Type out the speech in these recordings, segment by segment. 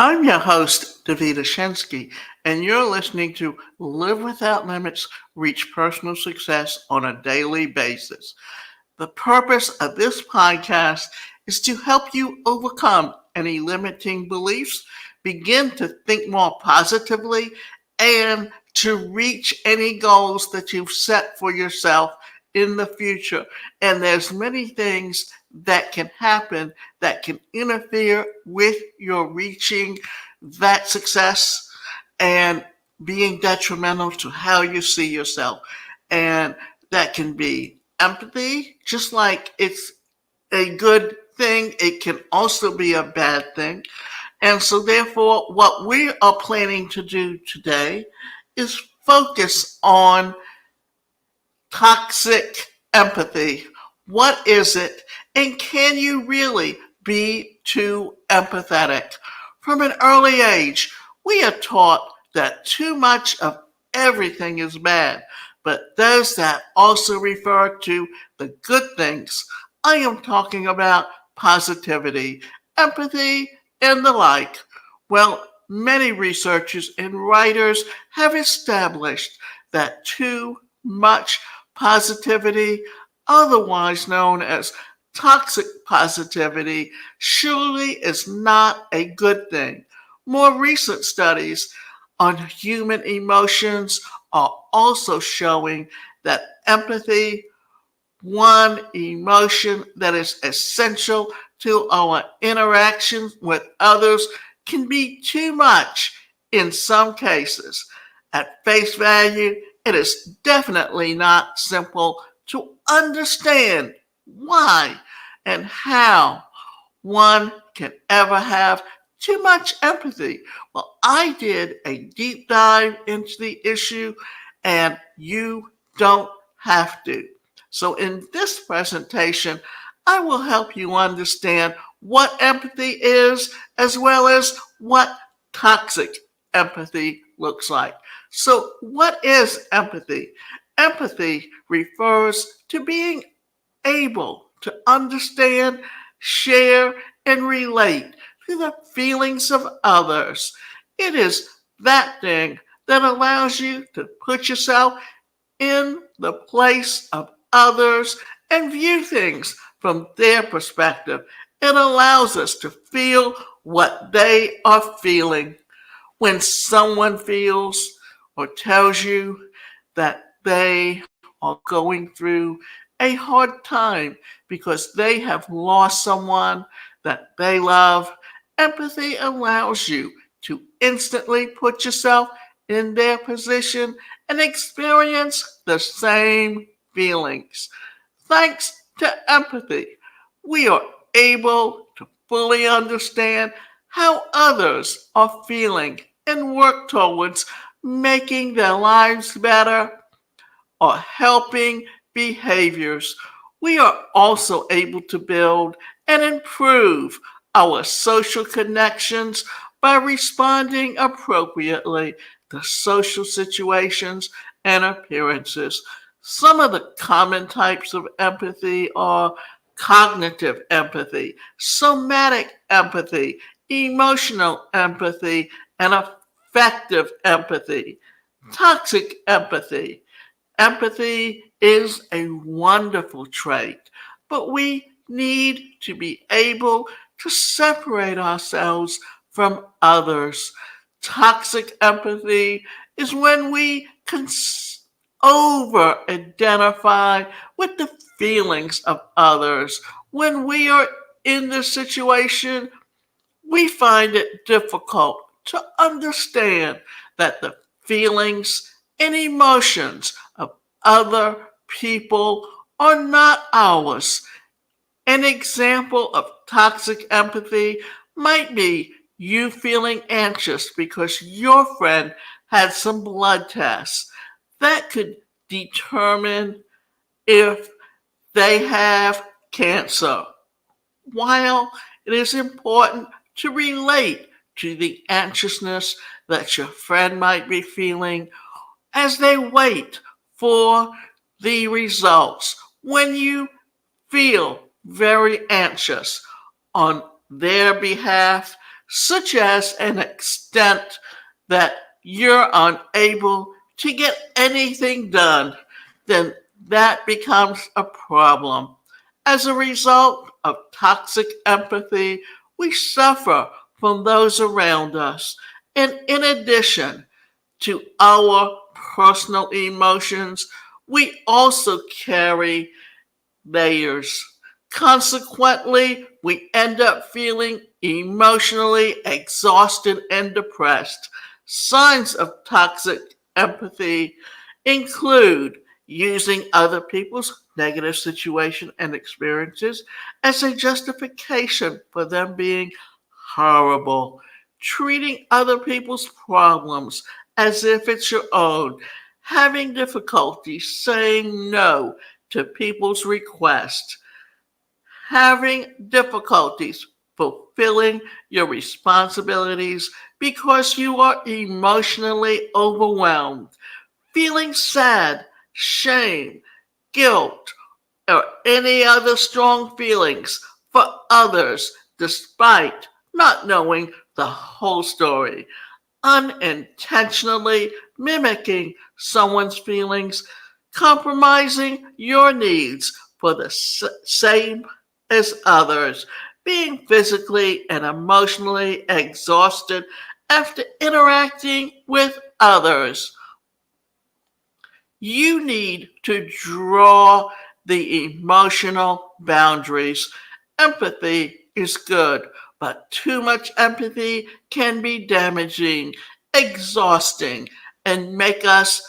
I'm your host, Davida Shensky, and you're listening to Live Without Limits, Reach Personal Success on a Daily Basis. The purpose of this podcast is to help you overcome any limiting beliefs, begin to think more positively, and to reach any goals that you've set for yourself in the future. And there's many things that can happen that can interfere with your reaching that success and being detrimental to how you see yourself. And that can be empathy, just like it's a good thing, it can also be a bad thing. And so, therefore, what we are planning to do today is focus on toxic empathy. What is it? And can you really be too empathetic? From an early age, we are taught that too much of everything is bad, but does that also refer to the good things? I am talking about positivity, empathy, and the like. Well, many researchers and writers have established that too much positivity, otherwise known as toxic positivity, surely is not a good thing. More recent studies on human emotions are also showing that empathy, one emotion that is essential to our interactions with others, can be too much in some cases. At face value, it is definitely not simple to understand why and how one can ever have too much empathy. Well, I did a deep dive into the issue, and you don't have to. So, in this presentation, I will help you understand what empathy is, as well as what toxic empathy looks like. So, what is empathy? Empathy refers to being able to understand, share, and relate to the feelings of others. It is that thing that allows you to put yourself in the place of others and view things from their perspective. It allows us to feel what they are feeling. When someone feels or tells you that they are going through a hard time because they have lost someone that they love, empathy allows you to instantly put yourself in their position and experience the same feelings. Thanks to empathy, we are able to fully understand how others are feeling and work towards making their lives better or helping behaviors. We are also able to build and improve our social connections by responding appropriately to social situations and appearances. Some of the common types of empathy are cognitive empathy, somatic empathy, emotional empathy, and affective empathy. Toxic empathy. Empathy is a wonderful trait, but we need to be able to separate ourselves from others. Toxic empathy is when we over identify with the feelings of others. When we are in this situation, we find it difficult to understand that the feelings and emotions of other people are not ours. An example of toxic empathy might be you feeling anxious because your friend had some blood tests. That could determine if they have cancer. While it is important to relate to the anxiousness that your friend might be feeling as they wait for the results, when you feel very anxious on their behalf, such as an extent that you're unable to get anything done, then that becomes a problem. As a result of toxic empathy, we suffer from those around us. And in addition to our personal emotions, we also carry layers. Consequently, we end up feeling emotionally exhausted and depressed. Signs of toxic empathy include using other people's negative situation and experiences as a justification for them being horrible, treating other people's problems as if it's your own, having difficulty saying no to people's requests, having difficulties fulfilling your responsibilities because you are emotionally overwhelmed, feeling sad, shame, guilt, or any other strong feelings for others despite not knowing the whole story, unintentionally mimicking someone's feelings, compromising your needs for the same as others, being physically and emotionally exhausted after interacting with others. You need to draw the emotional boundaries. Empathy is good, but too much empathy can be damaging, exhausting, and make us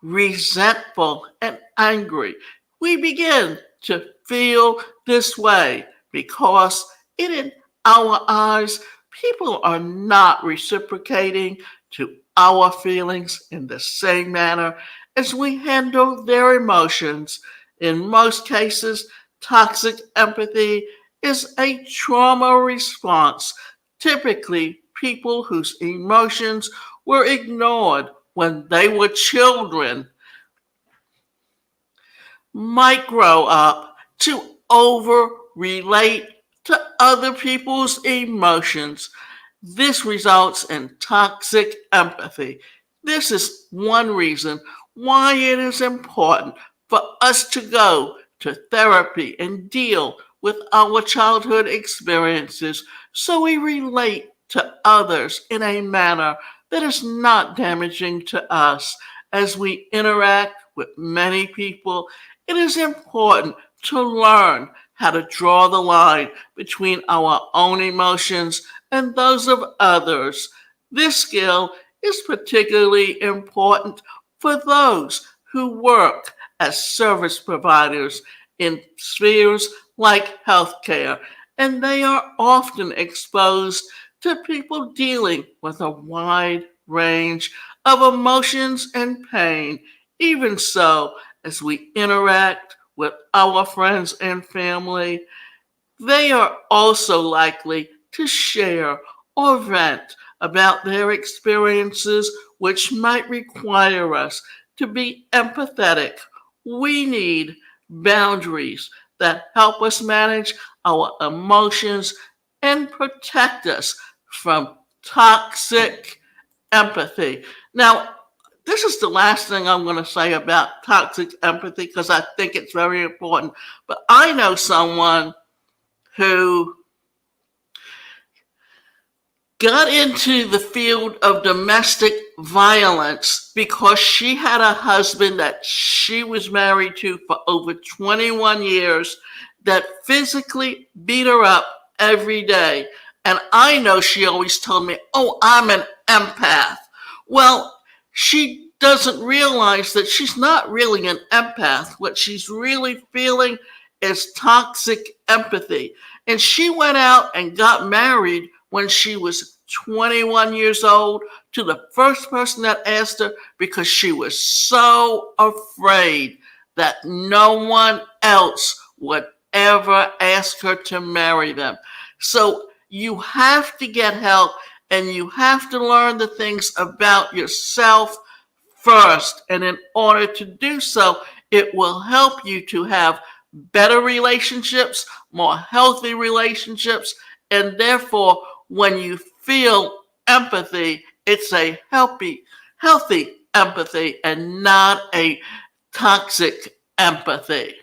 resentful and angry. We begin to feel this way because in our eyes, people are not reciprocating to our feelings in the same manner as we handle their emotions. In most cases, toxic empathy is a trauma response. Typically, people whose emotions were ignored when they were children might grow up to over relate to other people's emotions. This results in toxic empathy. This is one reason why it is important for us to go to therapy and deal with our childhood experiences so we relate to others in a manner that is not damaging to us. As we interact with many people, it is important to learn how to draw the line between our own emotions and those of others. This skill is particularly important for those who work as service providers in spheres like healthcare, and they are often exposed to people dealing with a wide range of emotions and pain. Even so, as we interact with our friends and family, they are also likely to share or vent about their experiences, which might require us to be empathetic. We need boundaries that help us manage our emotions and protect us from toxic empathy. Now, this is the last thing I'm going to say about toxic empathy because I think it's very important. But I know someone who got into the field of domestic violence because she had a husband that she was married to for over 21 years that physically beat her up every day. And I know she always told me, "Oh, I'm an empath." Well, she doesn't realize that she's not really an empath. What she's really feeling is toxic empathy. And she went out and got married when she was 21 years old to the first person that asked her because she was so afraid that no one else would ever ask her to marry them. So you have to get help and you have to learn the things about yourself first. And in order to do so, it will help you to have better relationships, more healthy relationships, and therefore when you feel empathy, it's a healthy empathy and not a toxic empathy.